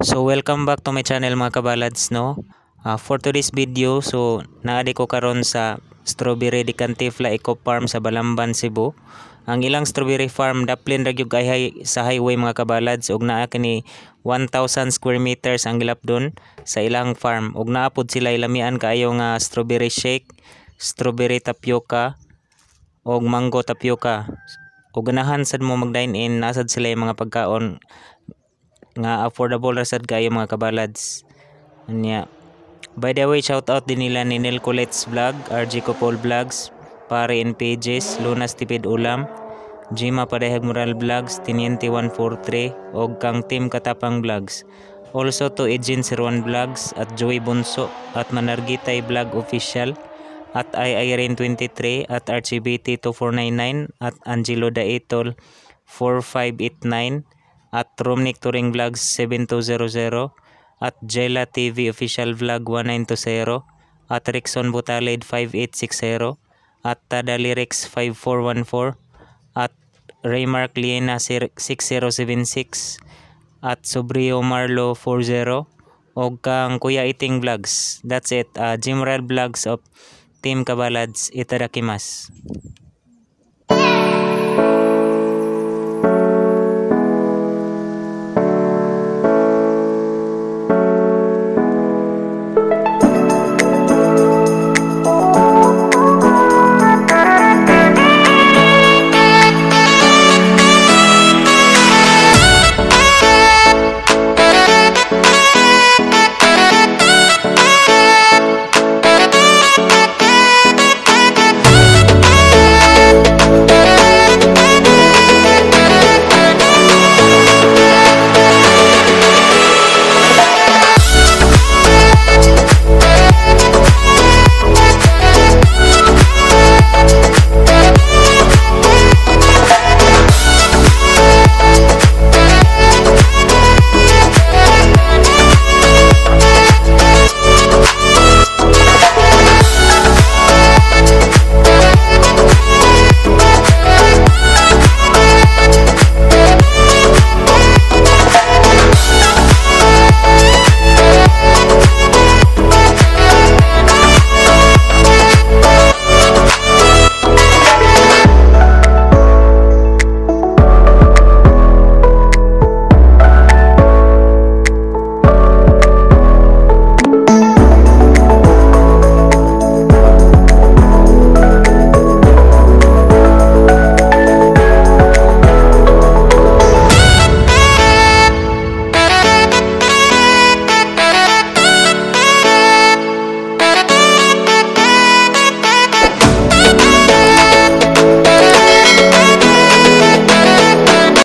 So welcome back to my channel mga kabalads no. For today's video, so naadi ko karon sa Strawberry de Cantifla Eco Farm sa Balamban, Cebu. Ang ilang strawberry farm daplin ra gyud sa highway mga kabalads ug naa kini 1,000 square meters ang gilapdon sa ilang farm ug naa pod sila ilamian kaayo nga strawberry shake, strawberry tapioca ug mango tapioca. Ug ganahan sad mo mag dine in, nasad sila yung mga pagkaon nga affordable ra sad kayo mga kabalads. Anya. By the way, shout out din nila ni Nel Colette's Vlog, RG Copol Vlogs, Pare and Pages, Lunas Tipid Ulam, Jima Padayag Moral Vlogs, Tiniente 143, og kang Team Katapang Vlogs. Also to Ejin Sirwan Vlogs at Joey Bunso at Manargitay Vlog Official at Irene 23 at RCBT 2499 at Angelo Daitol 4589 at Romnick Touring Vlogs 7200 at Jela TV Official Vlog 1920 at Rickson Butalid 5860 at Tada Lyrics 5414 at Raymark Liena 6076 at Sobrio Marlo 40 og kang Kuya Iting Vlogs. That's it. Jimral Vlogs of Team Kabalads. Itadakimasu.